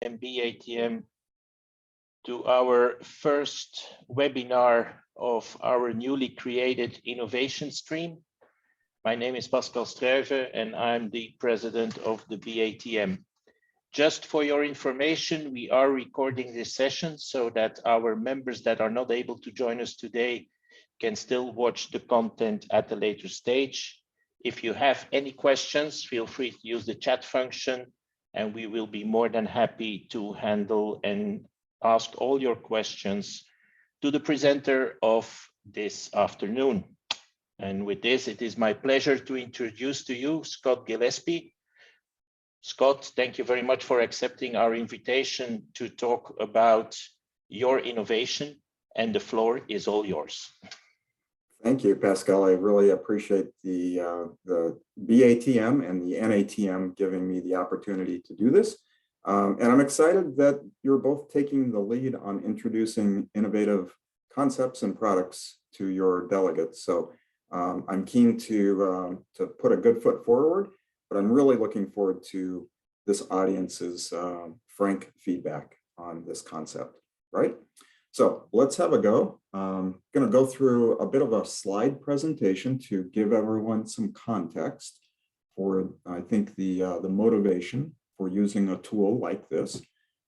and BATM to our first webinar of our newly created innovation stream. My name is Pascal Struijven and I'm the president of the BATM. Just for your information, we are recording this session so that our members that are not able to join us today can still watch the content at a later stage. If you have any questions, feel free to use the chat function and we will be more than happy to handle and ask all your questions to the presenter of this afternoon. And with this, it is my pleasure to introduce to you Scott Gillespie. Scott, thank you very much for accepting our invitation to talk about your innovation, and the floor is all yours. Thank you, Pascal. I really appreciate the BATM and the NATM giving me the opportunity to do this. And I'm excited that you're both taking the lead on introducing innovative concepts and products to your delegates. So I'm keen to put a good foot forward, but I'm really looking forward to this audience's frank feedback on this concept, right? So let's have a go. I'm going to go through a bit of a slide presentation to give everyone some context for, I think, the motivation for using a tool like this,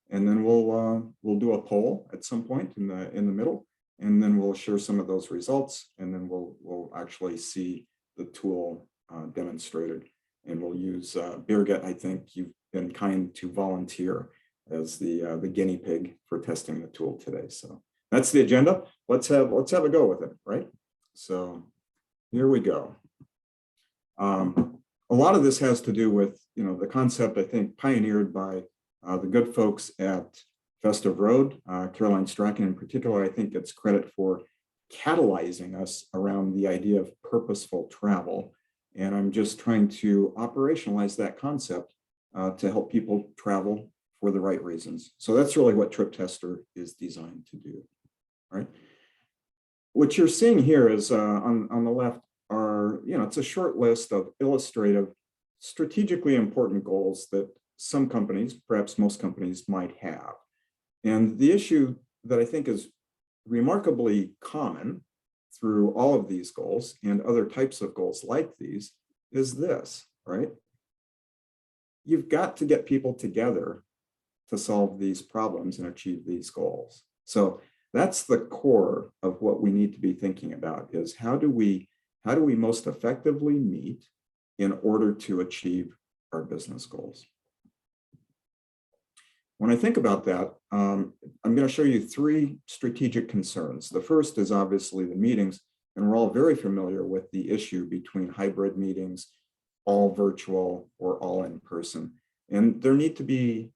and then we'll do a poll at some point in the middle, and then we'll share some of those results, and then we'll actually see the tool demonstrated, and we'll use Birgit. I think you've been kind to volunteer as the guinea pig for testing the tool today. So that's the agenda. Let's have a go with it, right? So here we go. A lot of this has to do with the concept, I think, pioneered by the good folks at Festive Road. Caroline Strachan in particular, I think, gets credit for catalyzing us around the idea of purposeful travel. And I'm just trying to operationalize that concept to help people travel for the right reasons. So that's really what TripTester is designed to do, right? What you're seeing here is on the left are, it's a short list of illustrative, strategically important goals that some companies, perhaps most companies, might have. And the issue that I think is remarkably common through all of these goals and other types of goals like these is this, right? You've got to get people together to solve these problems and achieve these goals. So that's the core of what we need to be thinking about, is how do we most effectively meet in order to achieve our business goals? When I think about that, I'm going to show you three strategic concerns. The first is obviously the meetings, and we're all very familiar with the issue between hybrid meetings, all virtual or all in person. And there need to be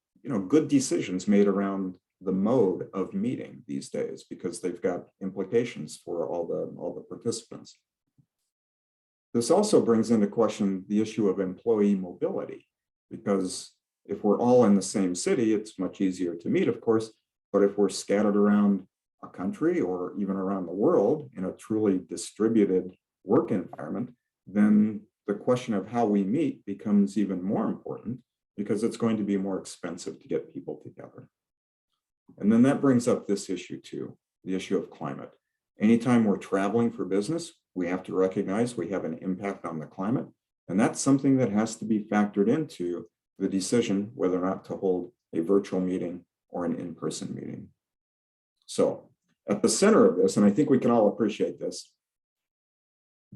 good decisions made around the mode of meeting these days, because they've got implications for all the participants. This also brings into question the issue of employee mobility, because if we're all in the same city, it's much easier to meet, of course, but if we're scattered around a country or even around the world in a truly distributed work environment, then the question of how we meet becomes even more important, because it's going to be more expensive to get people together. And then that brings up this issue too, the issue of climate. Anytime we're traveling for business, we have to recognize we have an impact on the climate. And that's something that has to be factored into the decision whether or not to hold a virtual meeting or an in-person meeting. So at the center of this, and I think we can all appreciate this,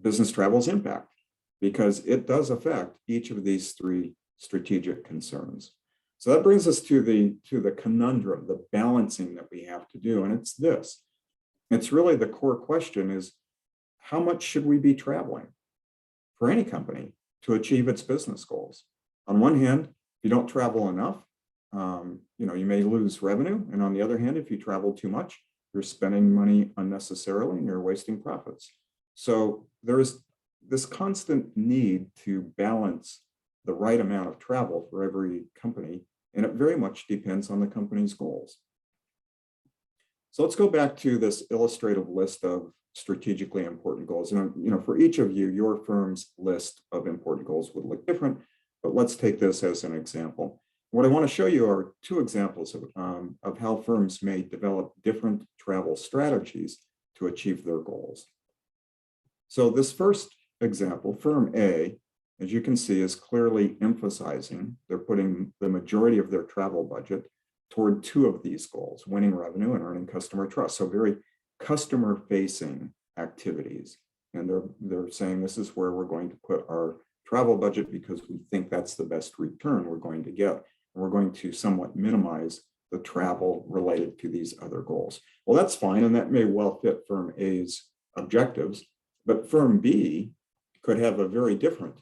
business travel's impact, because it does affect each of these three strategic concerns. So that brings us to the conundrum, the balancing that we have to do. And it's this. It's really the core question is, how much should we be traveling for any company to achieve its business goals? On one hand, if you don't travel enough, you may lose revenue. And on the other hand, if you travel too much, you're spending money unnecessarily and you're wasting profits. So there is this constant need to balance the right amount of travel for every company, and it very much depends on the company's goals. So let's go back to this illustrative list of strategically important goals. And for each of you, your firm's list of important goals would look different, but let's take this as an example. what I want to show you are two examples of how firms may develop different travel strategies to achieve their goals. So this first example, firm A, as you can see, is clearly emphasizing, they're putting the majority of their travel budget toward two of these goals, winning revenue and earning customer trust. So very customer-facing activities. And they're saying this is where we're going to put our travel budget because we think that's the best return we're going to get. And we're going to somewhat minimize the travel related to these other goals. Well, that's fine, and that may well fit firm A's objectives, but firm B could have a very different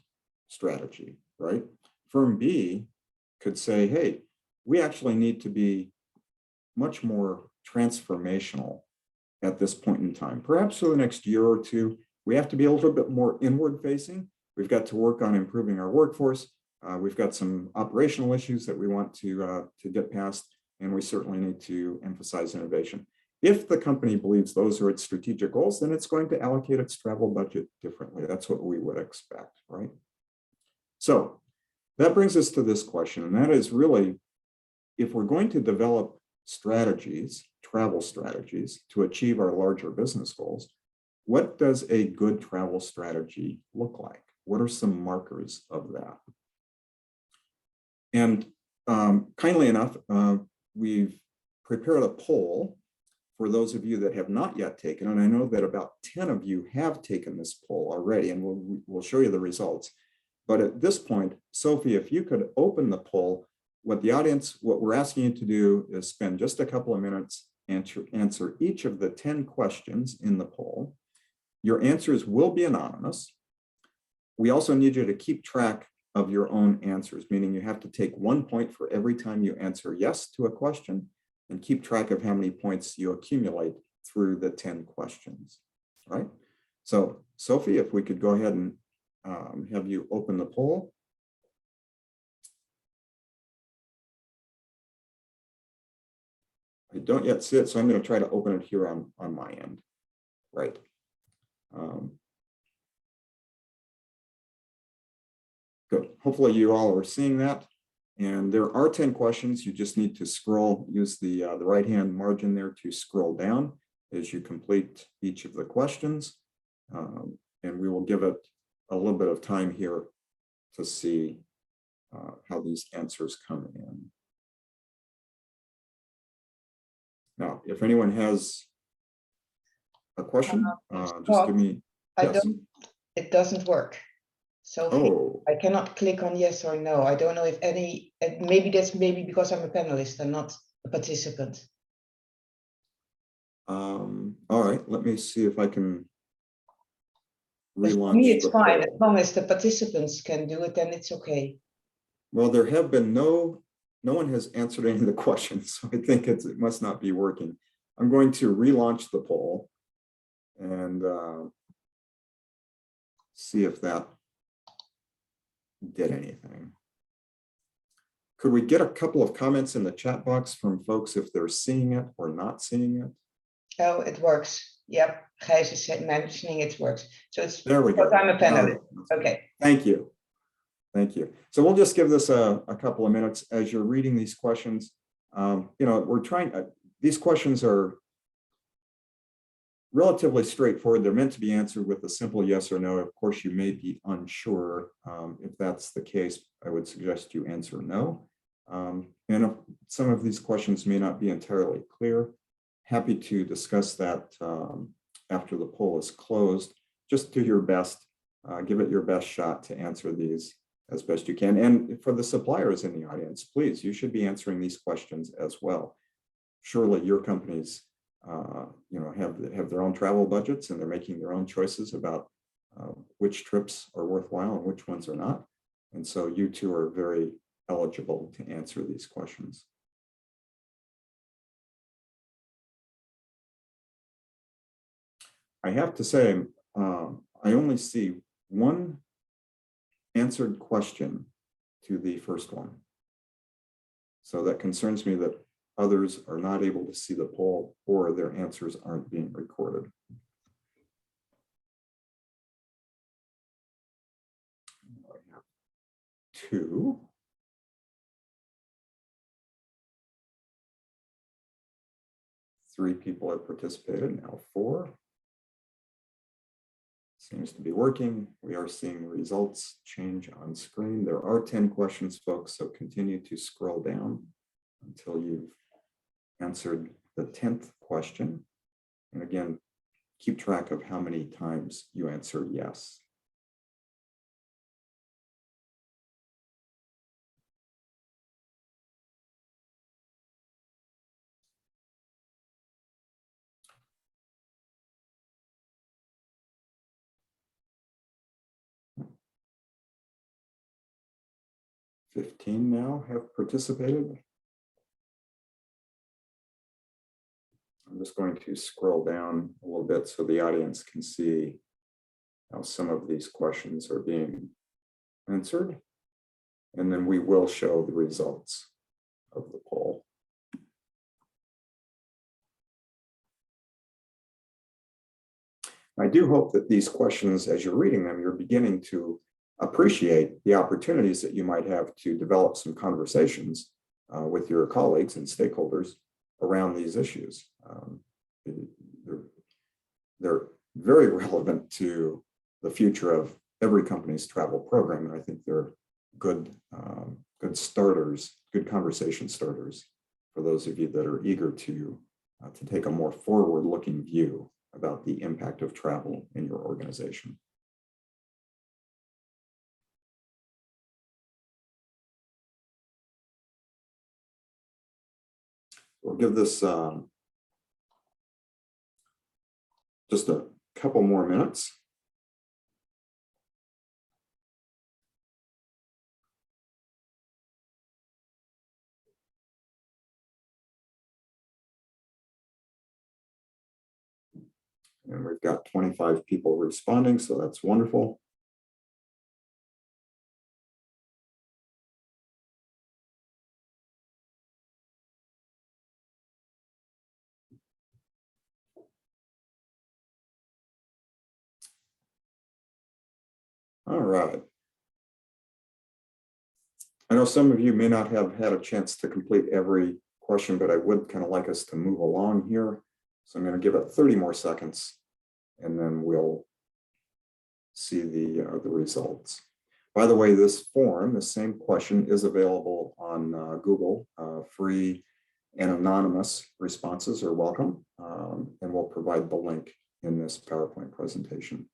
strategy, right? Firm B could say, hey, we actually need to be much more transformational at this point in time. Perhaps for the next year or two, we have to be a little bit more inward facing. We've got to work on improving our workforce. We've got some operational issues that we want to get past, and we certainly need to emphasize innovation. If the company believes those are its strategic goals, then it's going to allocate its travel budget differently. That's what we would expect, right? So that brings us to this question, and that is really, if we're going to develop strategies, travel strategies, to achieve our larger business goals, what does a good travel strategy look like? What are some markers of that? And kindly enough, we've prepared a poll for those of you that have not yet taken, and I know that about 10 of you have taken this poll already, and we'll show you the results. But at this point, Sophie, if you could open the poll, what we're asking you to do is spend just a couple of minutes and answer each of the 10 questions in the poll. Your answers will be anonymous. We also need you to keep track of your own answers, meaning you have to take 1 point for every time you answer yes to a question, and keep track of how many points you accumulate through the 10 questions, right? So Sophie, if we could go ahead and have you open the poll. I don't yet see it, so I'm going to try to open it here on my end, right? Good. Hopefully you all are seeing that. And there are 10 questions. You just need to scroll, use the right-hand margin there to scroll down as you complete each of the questions. And we will give it a little bit of time here to see how these answers come in. Now, if anyone has a question, just give me, yes. It doesn't work. So I cannot click on yes or no. I don't know if any, maybe that's because I'm a panelist and not a participant. All right, let me see if I can relaunch. For me, it's fine. As long as the participants can do it, then it's okay. Well, there have been no one has answered any of the questions, so I think it must not be working. I'm going to relaunch the poll and see if that did anything. Could we get a couple of comments in the chat box from folks if they're seeing it or not seeing it? Oh, it works. Yep, Gijs is mentioning it works. So it's there we go. I'm a panelist. Okay. Thank you. Thank you. So we'll just give this a couple of minutes as you're reading these questions. You know, we're trying, these questions are relatively straightforward. They're meant to be answered with a simple yes or no. Of course, you may be unsure. If that's the case, I would suggest you answer no. And if some of these questions may not be entirely clear, happy to discuss that after the poll is closed. Just do your best, give it your best shot to answer these as best you can. And for the suppliers in the audience, please, you should be answering these questions as well. Surely your companies you know, have their own travel budgets, and they're making their own choices about which trips are worthwhile and which ones are not. And so you two are very eligible to answer these questions. I have to say, I only see one answered question to the first one. So that concerns me that others are not able to see the poll or their answers aren't being recorded. I have two. 3 people have participated, now 4. Seems to be working. We are seeing results change on screen. There are 10 questions, folks, so continue to scroll down until you've answered the 10th question. And again, keep track of how many times you answered yes. $15 now have participated. I'm just going to scroll down a little bit so the audience can see how some of these questions are being answered. And then we will show the results of the poll. I do hope that these questions, as you're reading them, you're beginning to appreciate the opportunities that you might have to develop some conversations with your colleagues and stakeholders around these issues. They're very relevant to the future of every company's travel program, and I think they're good starters, good conversation starters for those of you that are eager to take a more forward-looking view about the impact of travel in your organization. We'll give this just a couple more minutes. And we've got 25 people responding, so that's wonderful. All right. I know some of you may not have had a chance to complete every question, but I would kind of like us to move along here. So I'm going to give it 30 more seconds, and then we'll see the results. By the way, this form, the same question, is available on Google. Free and anonymous responses are welcome, and we'll provide the link in this PowerPoint presentation.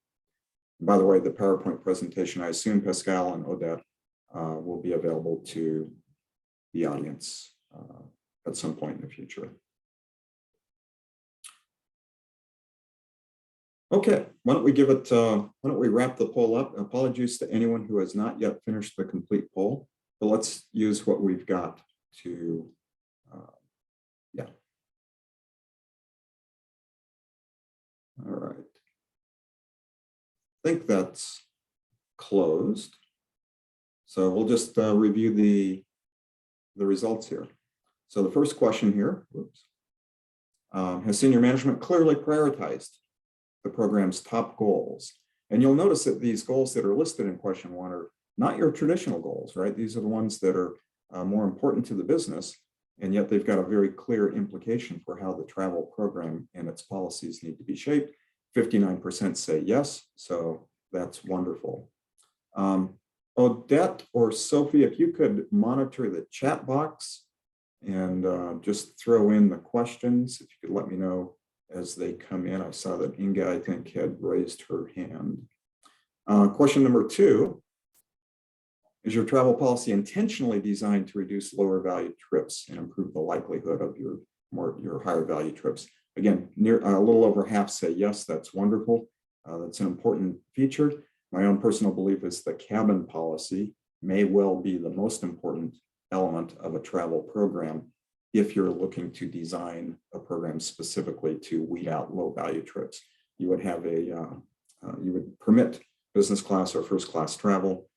By the way, the PowerPoint presentation, I assume Pascal and Odette will be available to the audience at some point in the future. Okay, why don't we give it, why don't we wrap the poll up? Apologies to anyone who has not yet finished the complete poll, but let's use what we've got to, yeah. All right. I think that's closed. So we'll just review the results here. So the first question here, whoops, has senior management clearly prioritized the program's top goals? And you'll notice that these goals that are listed in question 1 are not your traditional goals, right? These are the ones that are more important to the business, and yet they've got a very clear implication for how the travel program and its policies need to be shaped. 59% say yes, so that's wonderful. Odette or Sophie, if you could monitor the chat box and just throw in the questions, if you could let me know as they come in. I saw that Inga, I think, had raised her hand. Question number 2, is your travel policy intentionally designed to reduce lower value trips and improve the likelihood of your higher value trips? Again, a little over half say yes, that's wonderful. That's an important feature. My own personal belief is the cabin policy may well be the most important element of a travel program if you're looking to design a program specifically to weed out low value trips. You would have you would permit business class or first class travel,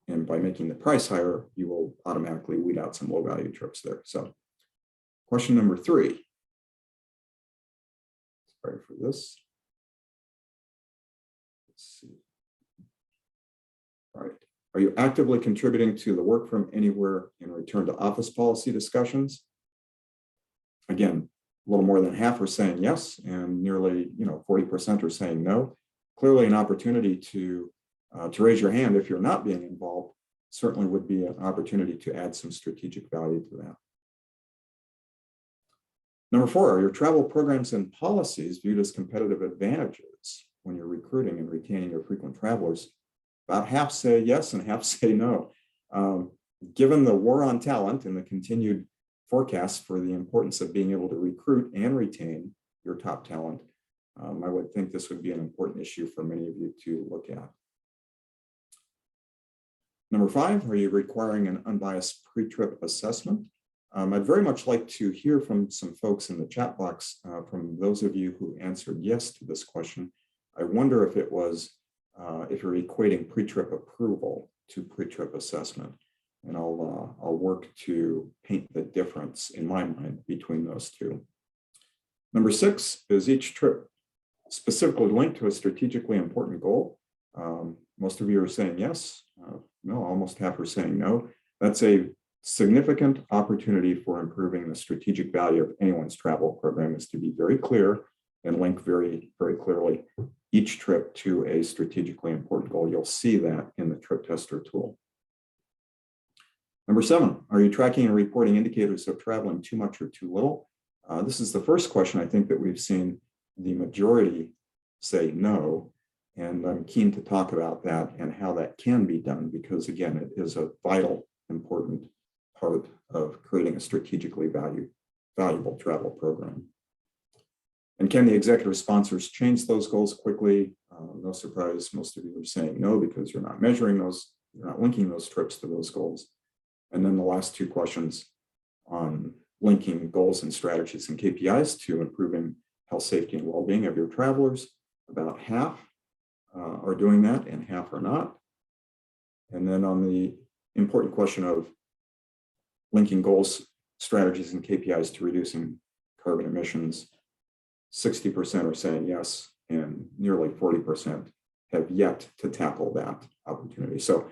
and by making the price higher, you will automatically weed out some low value trips there. So question number 3. Sorry for this. Let's see. All right. Are you actively contributing to the work from anywhere and return to office policy discussions? Again, little more than half are saying yes, and nearly 40% are saying no. Clearly an opportunity to raise your hand if you're not being involved certainly would be an opportunity to add some strategic value to that. Number 4, are your travel programs and policies viewed as competitive advantages when you're recruiting and retaining your frequent travelers? About half say yes and half say no. Given the war on talent and the continued forecasts for the importance of being able to recruit and retain your top talent, I would think this would be an important issue for many of you to look at. Number 5, are you requiring an unbiased pre-trip assessment? I'd very much like to hear from some folks in the chat box, from those of you who answered yes to this question. I wonder if it was, if you're equating pre-trip approval to pre-trip assessment. And I'll work to paint the difference in my mind between those two. Number 6, is each trip specifically linked to a strategically important goal? Most of you are saying yes. No, almost half are saying no. That's a significant opportunity for improving the strategic value of anyone's travel program, is to be very clear and link very, very clearly each trip to a strategically important goal. You'll see that in the TripTester tool. Number 7, are you tracking and reporting indicators of traveling too much or too little? This is the first question I think that we've seen the majority say no, and I'm keen to talk about that and how that can be done, because again, it is a vital, important part of creating a strategically valuable travel program. And can the executive sponsors change those goals quickly? No surprise, most of you are saying no, because you're not measuring those, you're not linking those trips to those goals. And then the last 2 questions on linking goals and strategies and KPIs to improving health, safety, and well-being of your travelers. About half are doing that and half are not. And then on the important question of linking goals, strategies, and KPIs to reducing carbon emissions, 60% are saying yes, and nearly 40% have yet to tackle that opportunity. So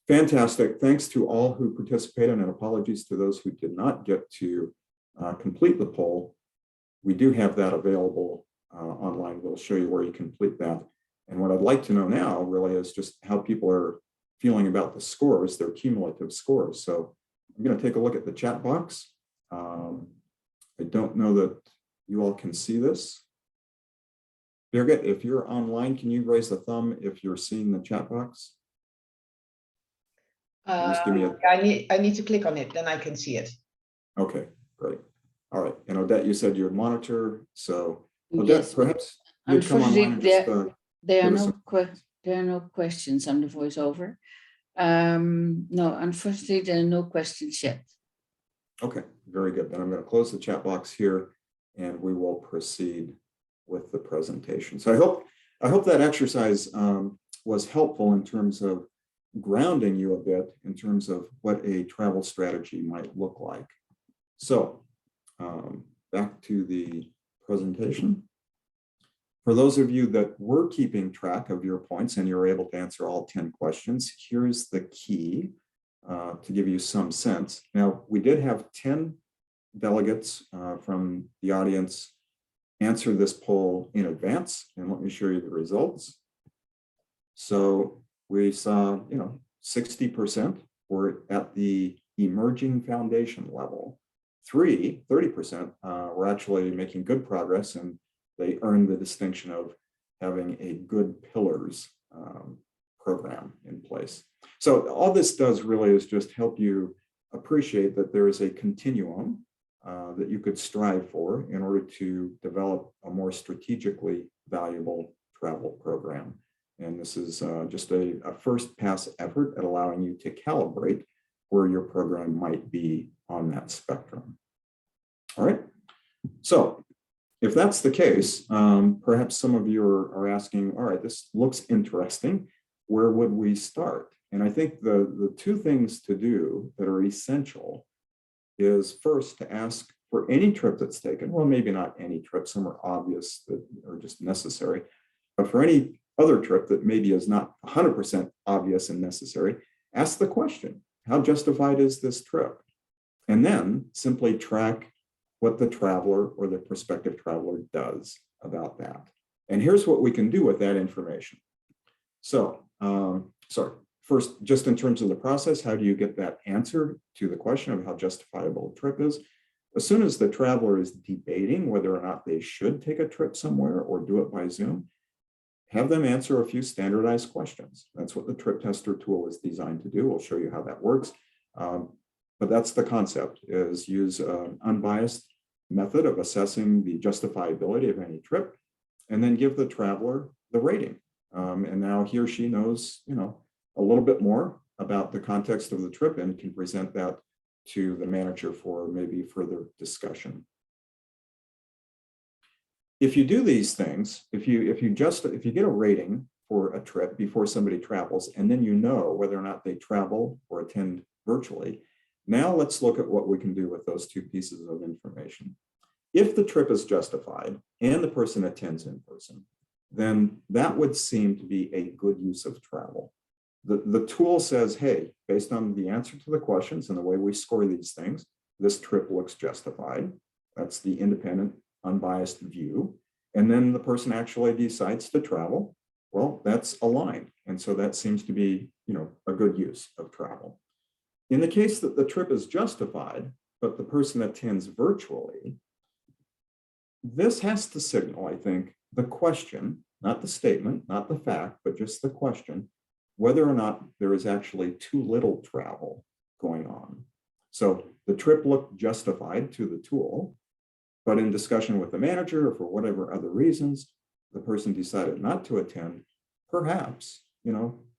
fantastic. Thanks to all who participated, and apologies to those who did not get to complete the poll. We do have that available online. We'll show you where you complete that. And what I'd like to know now really is just how people are feeling about the scores, their cumulative scores. So I'm going to take a look at the chat box. I don't know that you all can see this. Birgit, if you're online, can you raise the thumb if you're seeing the chat box? Just give me I need to click on it, then I can see it. Okay, great. All right. And Odette, you said you would monitor. So Odette, yes, perhaps you'd come online and just, there are no questions on the voiceover. No, unfortunately, there are no questions yet. Okay, very good. Then I'm going to close the chat box here, and we will proceed with the presentation. So I hope that exercise was helpful in terms of grounding you a bit in terms of what a travel strategy might look like. So back to the presentation. For those of you that were keeping track of your points and you're able to answer all 10 questions, here's the key to give you some sense. Now, we did have 10 delegates from the audience answer this poll in advance, and let me show you the results. So we saw, 60% were at the emerging foundation level. 30% were actually making good progress, and they earned the distinction of having a good pillars program in place. So all this does really is just help you appreciate that there is a continuum that you could strive for in order to develop a more strategically valuable travel program. And this is just a first pass effort at allowing you to calibrate where your program might be on that spectrum. All right. So if that's the case, perhaps some of you are asking, all right, this looks interesting. Where would we start? And I think the 2 things to do that are essential is first to ask for any trip that's taken. Well, maybe not any trip, some are obvious that are just necessary, but for any other trip that maybe is not 100% obvious and necessary, ask the question, how justified is this trip? And then simply track what the traveler or the prospective traveler does about that. And here's what we can do with that information. So, sorry, first, just in terms of the process, how do you get that answer to the question of how justifiable a trip is? As soon as the traveler is debating whether or not they should take a trip somewhere or do it by Zoom, have them answer a few standardized questions. That's what the TripTester tool is designed to do. We'll show you how that works. But that's the concept, is use an unbiased method of assessing the justifiability of any trip, and then give the traveler the rating. And now he or she knows, a little bit more about the context of the trip and can present that to the manager for maybe further discussion. If you do these things, if you get a rating for a trip before somebody travels, and then you know whether or not they travel or attend virtually, now let's look at what we can do with those two pieces of information. If the trip is justified and the person attends in person, then that would seem to be a good use of travel. The tool says, hey, based on the answer to the questions and the way we score these things, this trip looks justified. That's the independent, unbiased view. And then the person actually decides to travel. Well, that's aligned. And so that seems to be, a good use of travel. In the case that the trip is justified, but the person attends virtually, this has to signal, I think, the question, not the statement, not the fact, but just the question, whether or not there is actually too little travel going on. So the trip looked justified to the tool, but in discussion with the manager or for whatever other reasons, the person decided not to attend. Perhaps,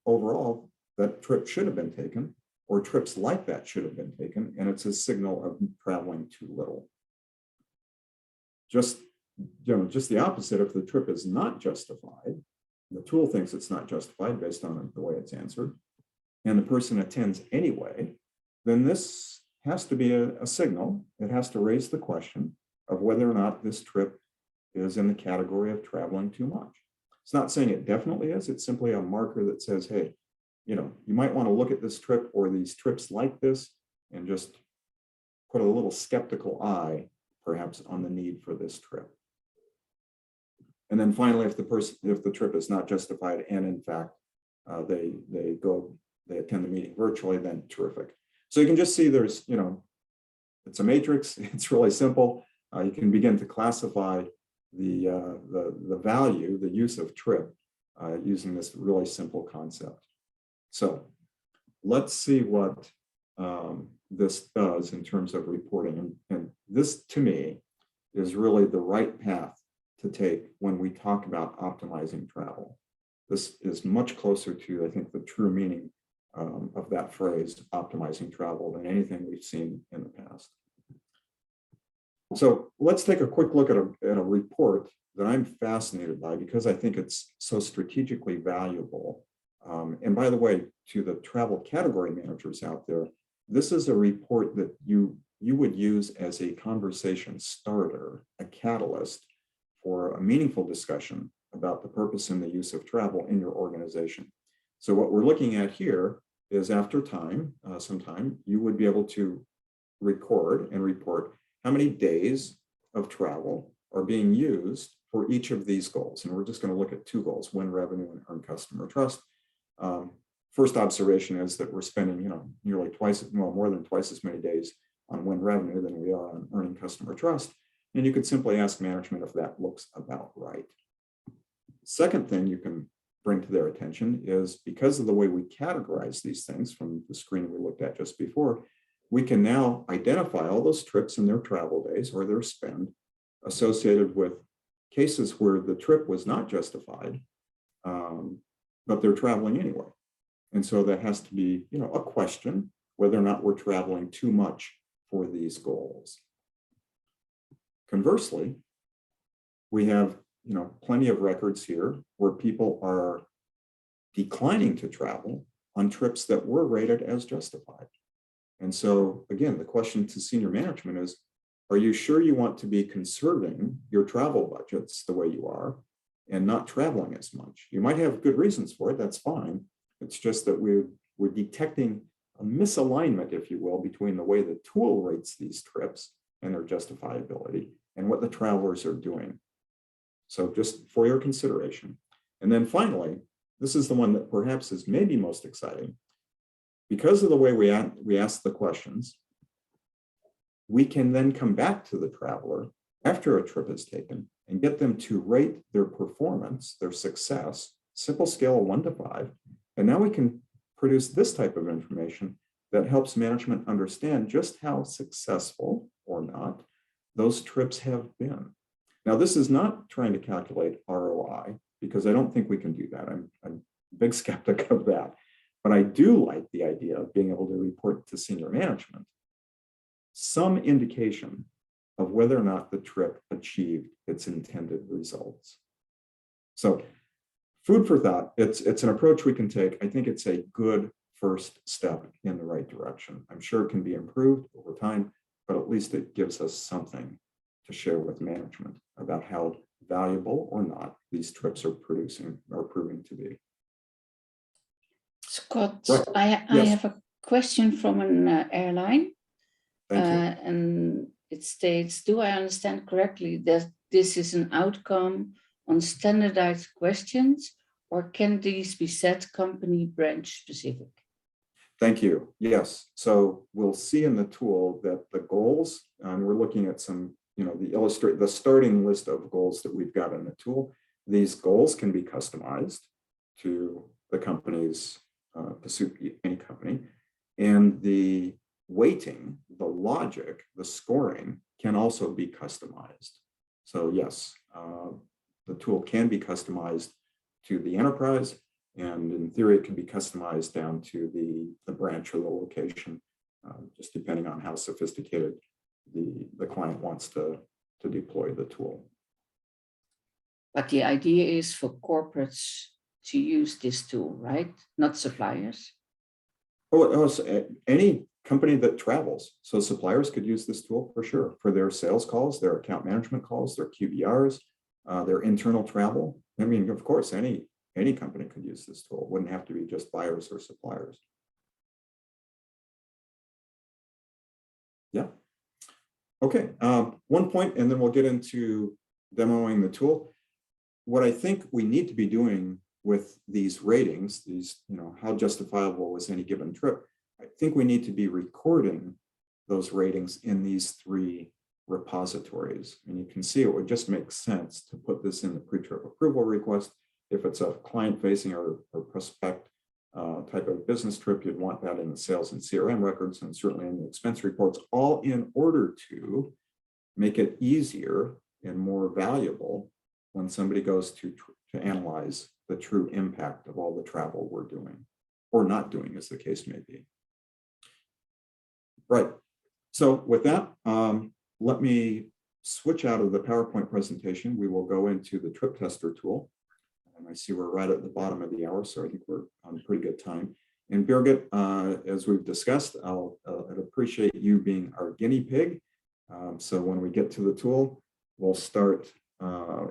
overall, that trip should have been taken, or trips like that should have been taken, and it's a signal of traveling too little. Just the opposite, if the trip is not justified, the tool thinks it's not justified based on the way it's answered, and the person attends anyway, then this has to be a signal. It has to raise the question of whether or not this trip is in the category of traveling too much. It's not saying it definitely is. It's simply a marker that says, hey, you might want to look at this trip or these trips like this and just put a little skeptical eye, perhaps, on the need for this trip. And then finally, if the trip is not justified and in fact they attend the meeting virtually, then terrific. So you can just see there's, it's a matrix. It's really simple. You can begin to classify the value, the use of trip using this really simple concept. So let's see what this does in terms of reporting. And this, to me, is really the right path to take when we talk about optimizing travel. This is much closer to, I think, the true meaning of that phrase, optimizing travel, than anything we've seen in the past. So let's take a quick look at a report that I'm fascinated by because I think it's so strategically valuable. And by the way, to the travel category managers out there, this is a report that you would use as a conversation starter, a catalyst for a meaningful discussion about the purpose and the use of travel in your organization. So what we're looking at here is after some time, you would be able to record and report how many days of travel are being used for each of these goals. And we're just going to look at two goals, win revenue and earn customer trust. First observation is that we're spending, nearly more than twice as many days on win revenue than we are on earning customer trust. And you could simply ask management if that looks about right. Second thing you can bring to their attention is because of the way we categorize these things from the screen we looked at just before, we can now identify all those trips and their travel days or their spend associated with cases where the trip was not justified, but they're traveling anyway. And so that has to be, a question whether or not we're traveling too much for these goals. Conversely, we have, plenty of records here where people are declining to travel on trips that were rated as justified. And so again, the question to senior management is, are you sure you want to be conserving your travel budgets the way you are and not traveling as much? You might have good reasons for it, that's fine. It's just that we're detecting a misalignment, if you will, between the way the tool rates these trips and their justifiability and what the travelers are doing. So just for your consideration. And then finally, this is the one that perhaps is maybe most exciting. Because of the way we ask the questions, we can then come back to the traveler after a trip is taken and get them to rate their performance, their success, simple scale of 1 to 5. And now we can produce this type of information that helps management understand just how successful or not those trips have been. Now, this is not trying to calculate ROI, because I don't think we can do that. I'm a big skeptic of that. But I do like the idea of being able to report to senior management some indication of whether or not the trip achieved its intended results. So food for thought, it's an approach we can take. I think it's a good first step in the right direction. I'm sure it can be improved over time, but at least it gives us something to share with management about how valuable or not these trips are proving to be. Scott, Right. I Yes. have a question from an airline. Thank you. And it states, do I understand correctly that this is an outcome on standardized questions, or can these be set company branch specific? Thank you. Yes. So we'll see in the tool that the goals, we're looking at some, the starting list of goals that we've got in the tool. These goals can be customized to the company's, to suit any company. And the weighting, the logic, the scoring can also be customized. So yes, the tool can be customized to the enterprise, and in theory, it can be customized down to the branch or the location, just depending on how sophisticated the client wants to deploy the tool. But the idea is for corporates to use this tool, right? Not suppliers. So any company that travels. So suppliers could use this tool for sure for their sales calls, their account management calls, their QBRs, their internal travel. I mean, of course, any company could use this tool. It wouldn't have to be just buyers or suppliers. Yeah. Okay. One point, and then we'll get into demoing the tool. What I think we need to be doing with these ratings, how justifiable was any given trip, I think we need to be recording those ratings in these 3 repositories. And you can see it would just make sense to put this in the pre-trip approval request. If it's a client-facing or prospect type of business trip, you'd want that in the sales and CRM records, and certainly in the expense reports, all in order to make it easier and more valuable when somebody goes to analyze the true impact of all the travel we're doing, or not doing, as the case may be. Right. So with that, let me switch out of the PowerPoint presentation. We will go into the TripTester tool. And I see we're right at the bottom of the hour, so I think we're on pretty good time. And Birgit, as we've discussed, I'd appreciate you being our guinea pig. So when we get to the tool, we'll start,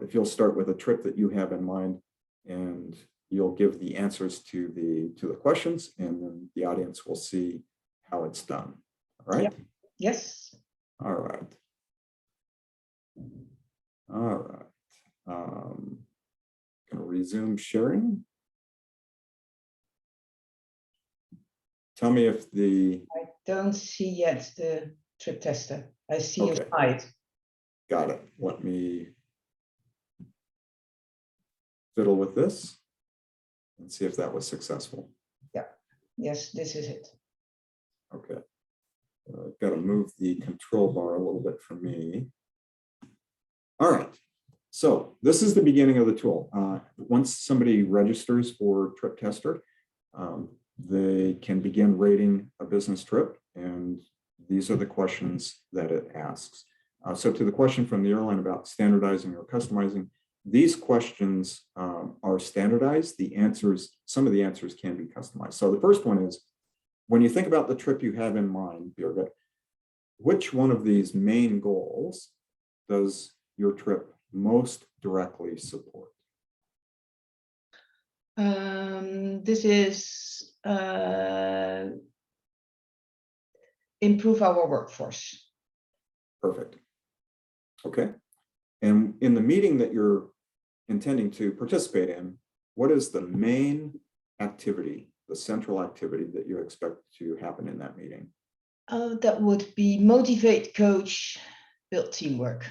if you'll start with a trip that you have in mind, and you'll give the answers to the questions, and then the audience will see how it's done. All right? Yep. Yes. All right. All right. Gonna resume sharing. Tell me if I don't see yet the TripTester. I see a slide. Got it. Let me fiddle with this and see if that was successful. Yeah. Yes, this is it. Okay. I've got to move the control bar a little bit for me. All right. So this is the beginning of the tool. Once somebody registers for TripTester, they can begin rating a business trip, and these are the questions that it asks. So to the question from the airline about standardizing or customizing, these questions are standardized. The answers, some of the answers can be customized. So the first one is, when you think about the trip you have in mind, Birgit, which one of these main goals does your trip most directly support? This is improve our workforce. Perfect. Okay. And in the meeting that you're intending to participate in, what is the main activity, the central activity that you expect to happen in that meeting? That would be motivate, coach, build teamwork.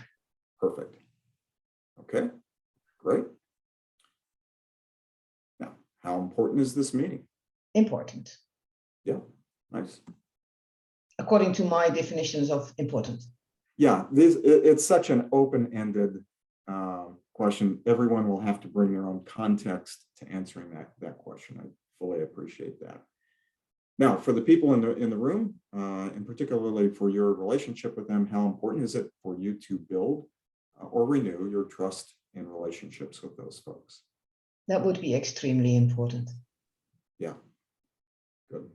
Perfect. Okay, great. Now, how important is this meeting? Important, Yeah, nice. according to my definitions of important. Yeah, it's such an open-ended question. Everyone will have to bring their own context to answering that question. I fully appreciate that. Now, for the people in the room, and particularly for your relationship with them, how important is it for you to build or renew your trust in relationships with those folks? That would be extremely important. Yeah, good.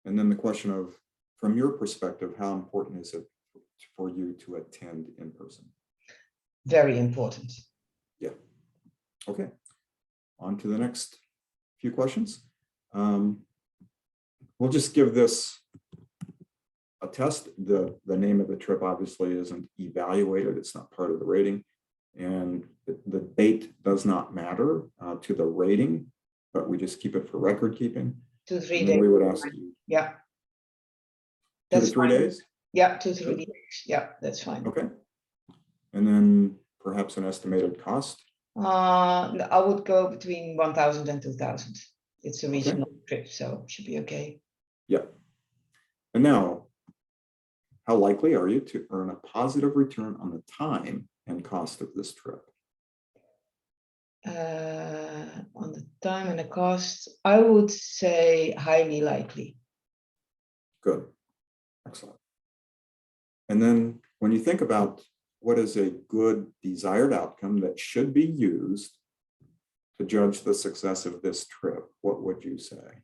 And then the question of, from your perspective, how important is it for you to attend in person? Very important. Yeah. Okay. On to the next few questions. We'll just give this a test. The name of the trip obviously isn't evaluated. It's not part of the rating. And the date does not matter to the rating, but we just keep it for record keeping. 2 to 3 And days. then we would ask you. Yeah. 2 to That's 3 fine. days? Yeah, 2 to 3 Good. days. Yeah, that's fine. Okay. And then perhaps an estimated cost. I would go between 1,000 and 2,000. It's a regional trip, so should be okay. Yeah. And now, how likely are you to earn a positive return on the time and cost of this trip? On the time and the cost, I would say highly likely. Good. Excellent. And then when you think about what is a good desired outcome that should be used to judge the success of this trip, what would you say?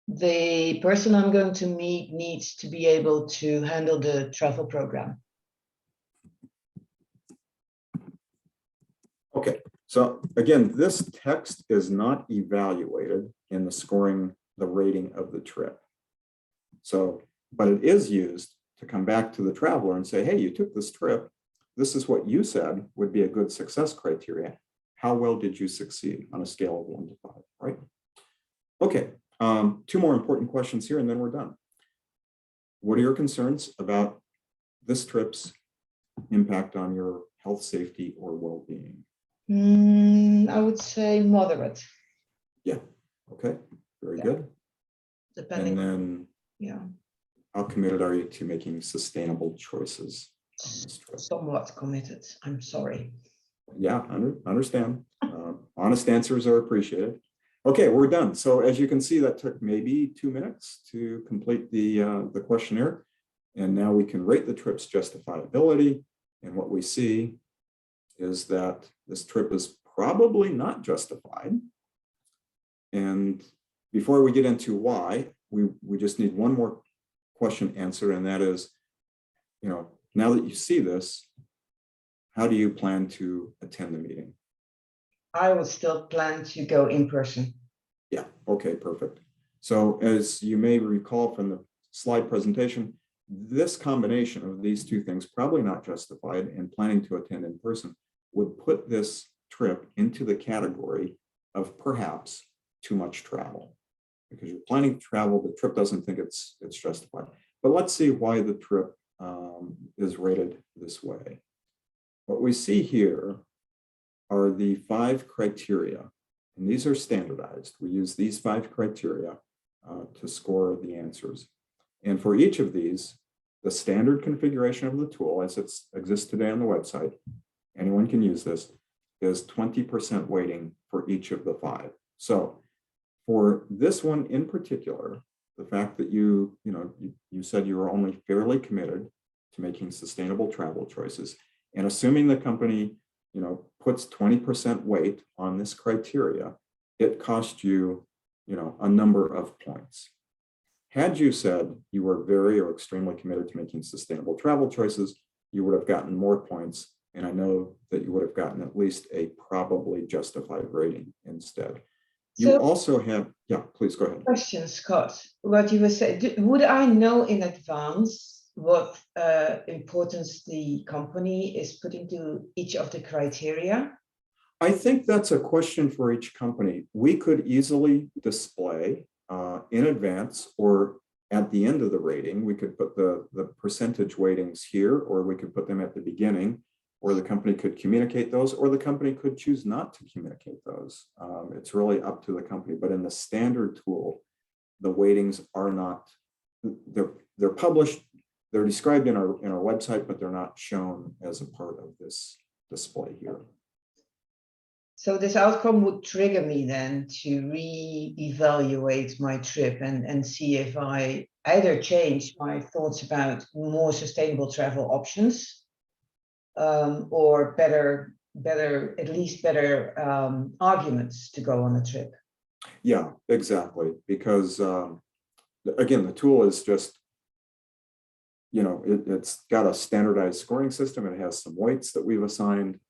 The person I'm going to meet needs to be able to handle the travel program. Okay, so again, this text is not evaluated in the scoring, the rating of the trip. So, but it is used to come back to the traveler and say, hey, you took this trip. This is what you said would be a good success criteria. How well did you succeed on a scale of 1 to 5, right? Okay, 2 more important questions here and then we're done. What are your concerns about this trip's impact on your health, safety, or well-being? I would say moderate. Yeah, okay, very good. Depending And then yeah, how committed are you to making sustainable choices on this trip? somewhat committed. I'm sorry. Yeah, understand. Honest answers are appreciated. Okay, we're done. So as you can see, that took maybe 2 minutes to complete the questionnaire. And now we can rate the trip's justifiability. And what we see is that this trip is probably not justified. And before we get into why, we just need one more question answered, and that is, you know, now that you see this, how do you plan to attend the meeting? I would still plan to go in person. Yeah, okay, perfect. So as you may recall from the slide presentation, this combination of these 2 things, probably not justified, and planning to attend in person, would put this trip into the category of perhaps too much travel. Because you're planning to travel, the trip doesn't think it's justified. But let's see why the trip is rated this way. What we see here are the 5 criteria, and these are standardized. We use these 5 criteria to score the answers. And for each of these, the standard configuration of the tool as it exists today on the website, anyone can use this, is 20% weighting for each of the 5. So for this one in particular, the fact that you said you were only fairly committed to making sustainable travel choices, and assuming the company, puts 20% weight on this criteria, it cost you, a number of points. Had you said you were very or extremely committed to making sustainable travel choices, you would have gotten more points. And I know that you would have gotten at least a probably justified rating instead. You also have, yeah, please go ahead. Question, Scott. What you were saying, would I know in advance what importance the company is putting to each of the criteria? I think that's a question for each company. We could easily display in advance or at the end of the rating. We could put the percentage weightings here, or we could put them at the beginning, or the company could communicate those, or the company could choose not to communicate those. It's really up to the company. But in the standard tool, the weightings are not, they're published, they're described in our website, but they're not shown as a part of this display here. So this outcome would trigger me then to re-evaluate my trip and see if I either change my thoughts about more sustainable travel options, or at least better arguments to go on a trip. Yeah, exactly. Because again, the tool is just, it's got a standardized scoring system. It has some weights that we've assigned.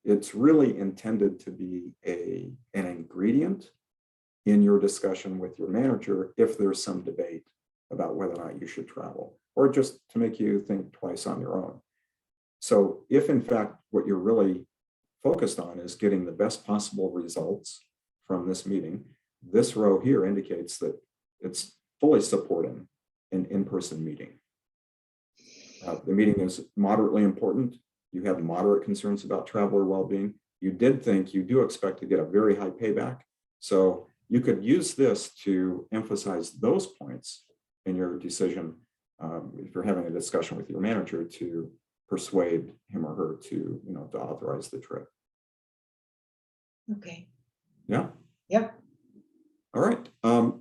It's really intended to be an ingredient in your discussion with your manager if there's some debate about whether or not you should travel, or just to make you think twice on your own. So if in fact what you're really focused on is getting the best possible results from this meeting, this row here indicates that it's fully supporting an in-person meeting. The meeting is moderately important. You have moderate concerns about traveler well-being. You do expect to get a very high payback. So you could use this to emphasize those points in your decision if you're having a discussion with your manager to persuade him or her to authorize the trip. Okay. Yeah. Yep. All right.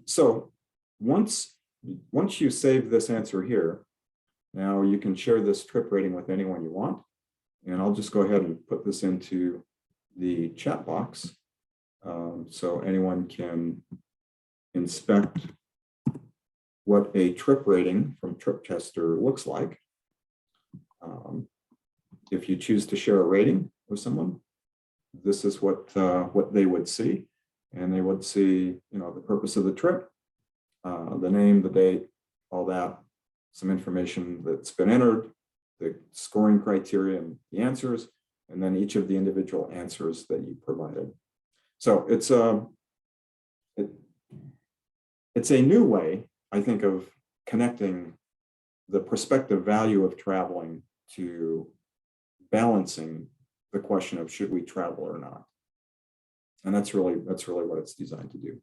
So once you save this answer here, now you can share this trip rating with anyone you want. And I'll just go ahead and put this into the chat box so anyone can inspect what a trip rating from TripTester looks like. If you choose to share a rating with someone, this is what they would see. And they would see, the purpose of the trip, the name, the date, all that, some information that's been entered, the scoring criteria and the answers, and then each of the individual answers that you provided. So it's a new way, I think, of connecting the prospective value of traveling to balancing the question of should we travel or not. And that's really what it's designed to do.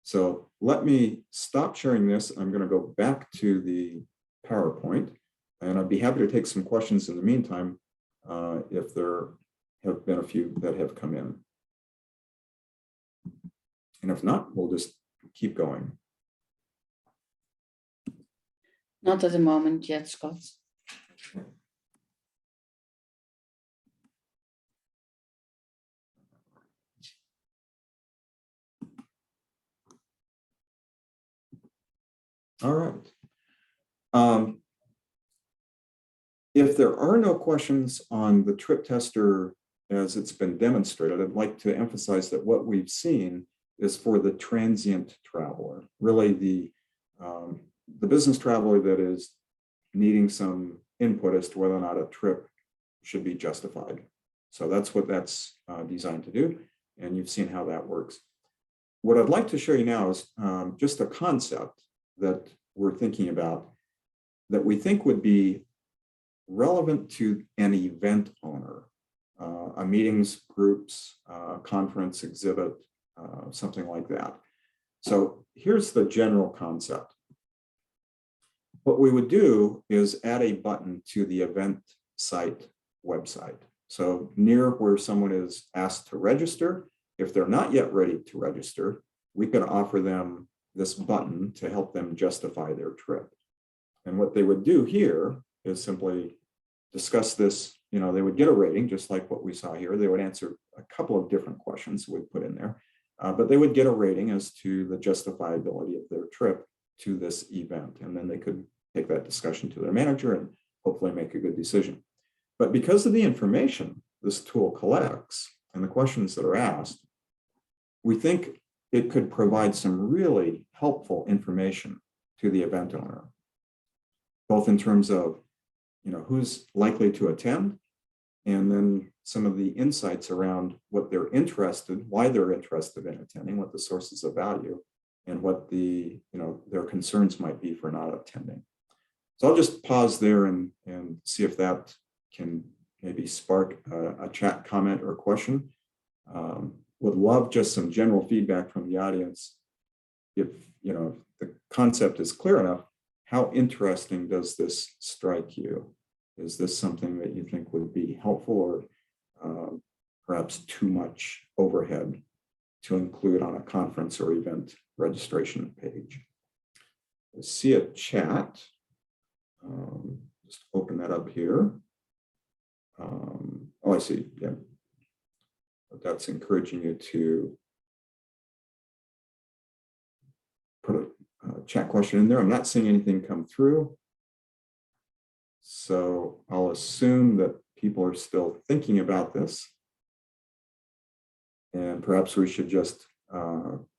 So let me stop sharing this. I'm going to go back to the PowerPoint, and I'd be happy to take some questions in the meantime if there have been a few that have come in. And if not, we'll just keep going. Not at the moment yet, Scott. All right. If there are no questions on the TripTester as it's been demonstrated, I'd like to emphasize that what we've seen is for the transient traveler, really the business traveler that is needing some input as to whether or not a trip should be justified. So that's what that's designed to do, and you've seen how that works. What I'd like to show you now is just a concept that we're thinking about that we think would be relevant to an event owner, a meetings, groups, conference, exhibit, something like that. So here's the general concept. What we would do is add a button to the event site website. So near where someone is asked to register, if they're not yet ready to register, we can offer them this button to help them justify their trip. And what they would do here is simply discuss this. They would get a rating, just like what we saw here. They would answer a couple of different questions we'd put in there, but they would get a rating as to the justifiability of their trip to this event. And then they could take that discussion to their manager and hopefully make a good decision. But because of the information this tool collects and the questions that are asked, we think it could provide some really helpful information to the event owner. both in terms of, who's likely to attend, and then some of the insights around what they're interested, why they're interested in attending, what the sources of value, and what the, their concerns might be for not attending. So I'll just pause there and see if that can maybe spark a chat comment or question. Would love just some general feedback from the audience. If the concept is clear enough, how interesting does this strike you? Is this something that you think would be helpful, or perhaps too much overhead to include on a conference or event registration page? I see a chat. Just open that up here. Oh, I see. Yeah. But that's encouraging you to put a chat question in there. I'm not seeing anything come through. So I'll assume that people are still thinking about this. And perhaps we should just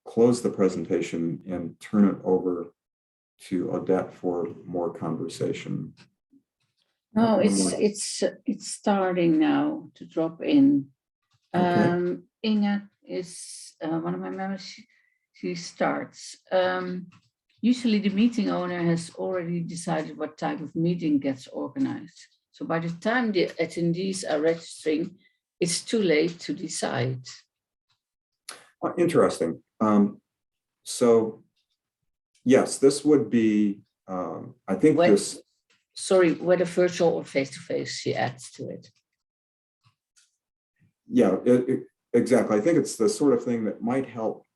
close the presentation and turn it over to Odette for more conversation. No, it's starting now to drop in. Okay. Inge is one of my members. She starts. Usually the meeting owner has already decided what type of meeting gets organized. So by the time the attendees are registering, it's too late to decide. Interesting. So yes, this would be, I think this. Sorry, whether virtual or face-to-face, she adds to it. Yeah, exactly. I think it's the sort of thing that might help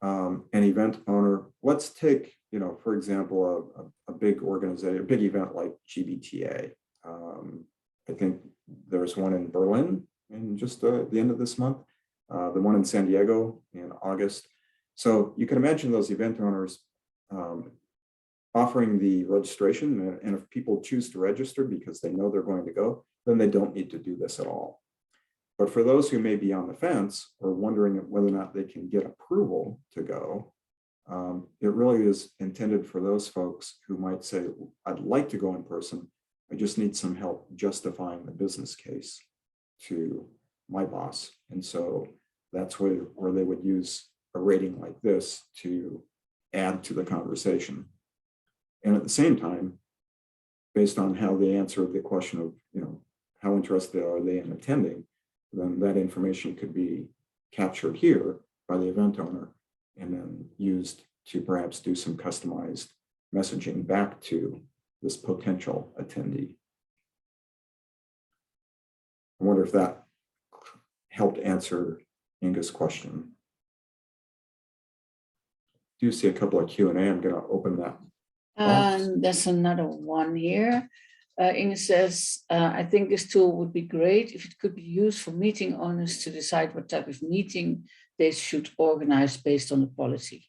an event owner. Let's take, for example, a big organization, a big event like GBTA. I think there's one in Berlin in just the end of this month, the one in San Diego in August. So you can imagine those event owners offering the registration, and if people choose to register because they know they're going to go, then they don't need to do this at all. But for those who may be on the fence or wondering whether or not they can get approval to go, it really is intended for those folks who might say, I'd like to go in person, I just need some help justifying the business case to my boss. And so that's where they would use a rating like this to add to the conversation. And at the same time, based on how they answer the question of, how interested are they in attending, then that information could be captured here by the event owner and then used to perhaps do some customized messaging back to this potential attendee. I wonder if that helped answer Inge's question. I do see a couple of Q&A. I'm going to open that. There's another one here. Inge says, I think this tool would be great if it could be used for meeting owners to decide what type of meeting they should organize based on the policy.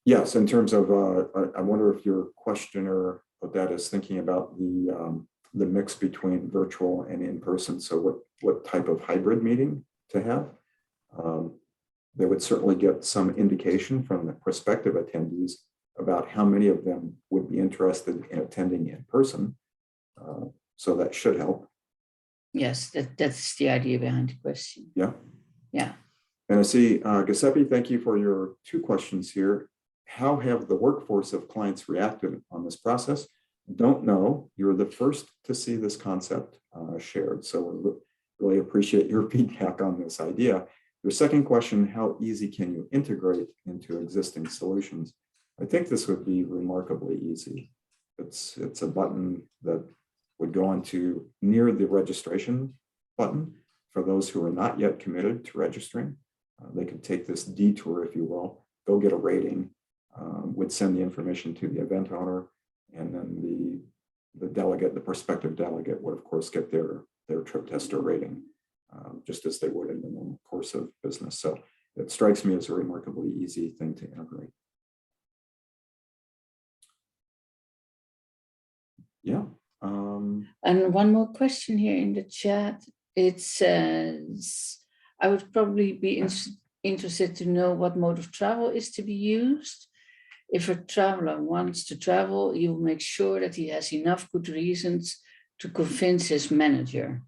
Yes, in terms of, I wonder if your questioner, Odette, is thinking about the mix between virtual and in-person. So what type of hybrid meeting to have? They would certainly get some indication from the prospective attendees about how many of them would be interested in attending in person. So that should help. Yes, that's the idea behind the question. Yeah. Yeah. And I see, Gillespie, thank you for your two questions here. How have the workforce of clients reacted on this process? Don't know. You're the first to see this concept shared. So we really appreciate your feedback on this idea. Your second question, how easy can you integrate into existing solutions? I think this would be remarkably easy. It's a button that would go onto near the registration button for those who are not yet committed to registering. They could take this detour, if you will, go get a rating, would send the information to the event owner, and then the delegate, the prospective delegate, would of course get their TripTester rating, just as they would in the normal course of business. So it strikes me as a remarkably easy thing to integrate. Yeah. And one more question here in the chat. It says, I would probably be interested to know what mode of travel is to be used. If a traveler wants to travel, he will make sure that he has enough good reasons to convince his manager.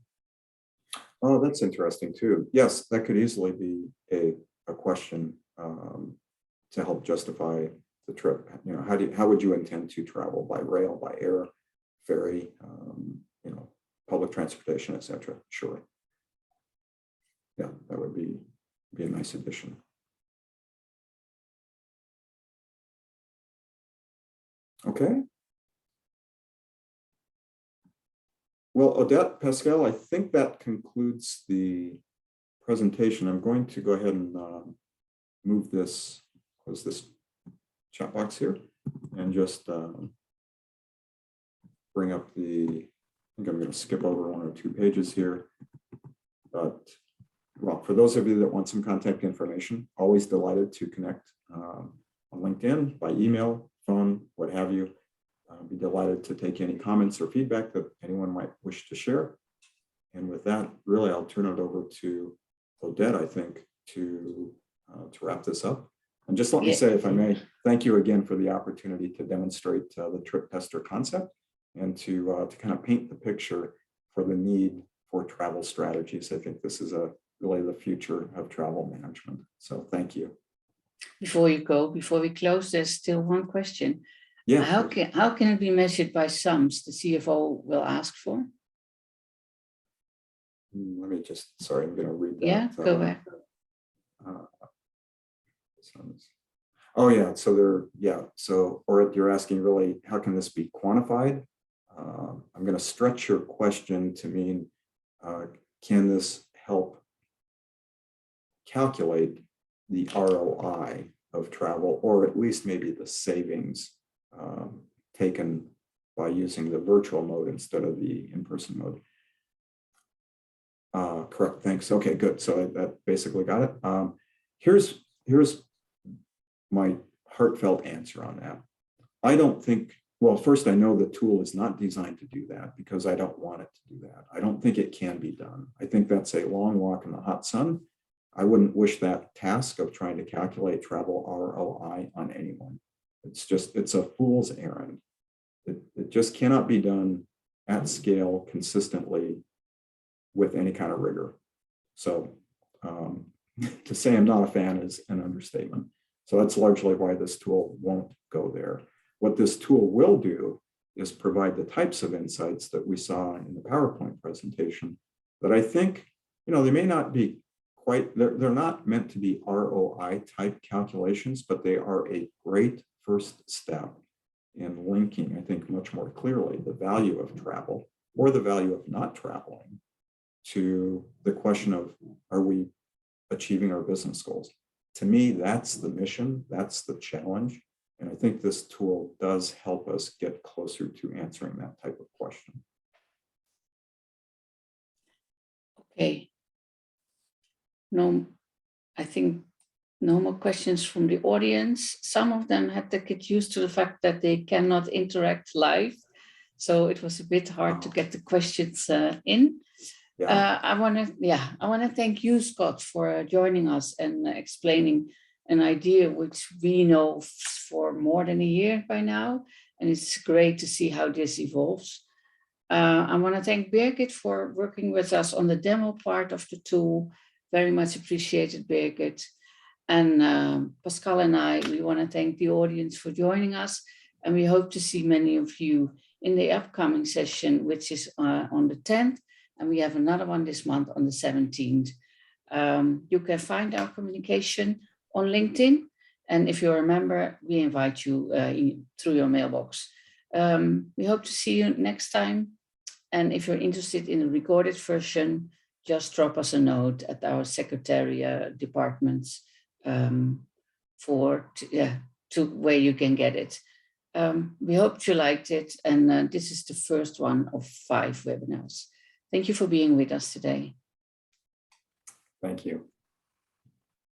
Oh, that's interesting too. Yes, that could easily be a question to help justify the trip. You know, how would you intend to travel by rail, by air, ferry, you know, public transportation, etc. Sure. Yeah, that would be a nice addition. Okay. Well, Odette, Pascal, I think that concludes the presentation. I'm going to go ahead and move this, close this chat box here, and just bring up the, I think I'm going to skip over 1 or 2 pages here. But, well, for those of you that want some contact information, always delighted to connect on LinkedIn, by email, phone, what have you. I'd be delighted to take any comments or feedback that anyone might wish to share. And with that, really, I'll turn it over to Odette, I think, to wrap this up. And just let me say, if I may, thank you again for the opportunity to demonstrate the TripTester concept and to kind of paint the picture for the need for travel strategies. I think this is really the future of travel management. So thank you. Before you go, before we close, there's still one question. Yeah. How can it be measured by sums the CFO will ask for? Let me just, sorry, I'm going to read that. Yeah, go back. Oh yeah, so or you're asking really, how can this be quantified? I'm going to stretch your question to mean, can this help calculate the ROI of travel, or at least maybe the savings taken by using the virtual mode instead of the in-person mode? Correct, thanks. Okay, good. So that basically got it. Here's my heartfelt answer on that. I don't think, well, first, I know the tool is not designed to do that because I don't want it to do that. I don't think it can be done. I think that's a long walk in the hot sun. I wouldn't wish that task of trying to calculate travel ROI on anyone. It's a fool's errand. It just cannot be done at scale consistently with any kind of rigor. So to say I'm not a fan is an understatement. So that's largely why this tool won't go there. What this tool will do is provide the types of insights that we saw in the PowerPoint presentation that I think, you know, they may not be quite, they're not meant to be ROI type calculations, but they are a great first step in linking, I think, much more clearly the value of travel or the value of not traveling to the question of, are we achieving our business goals? To me, that's the mission, that's the challenge. And I think this tool does help us get closer to answering that type of question. Okay. No, I think no more questions from the audience. Some of them had to get used to the fact that they cannot interact live. So it was a bit hard to get the questions in. Yeah. I want to thank you, Scott, for joining us and explaining an idea which we know for more than a year by now. And it's great to see how this evolves. I want to thank Birgit for working with us on the demo part of the tool. Very much appreciated, Birgit. And Pascal and I, we want to thank the audience for joining us. And we hope to see many of you in the upcoming session, which is on the 10th. And we have another one this month on the 17th. You can find our communication on LinkedIn. And if you're a member, we invite you through your mailbox. We hope to see you next time. And if you're interested in a recorded version, just drop us a note at our secretary departments to where you can get it. We hope you liked it. And this is the first one of 5 webinars. Thank you for being with us today. Thank you.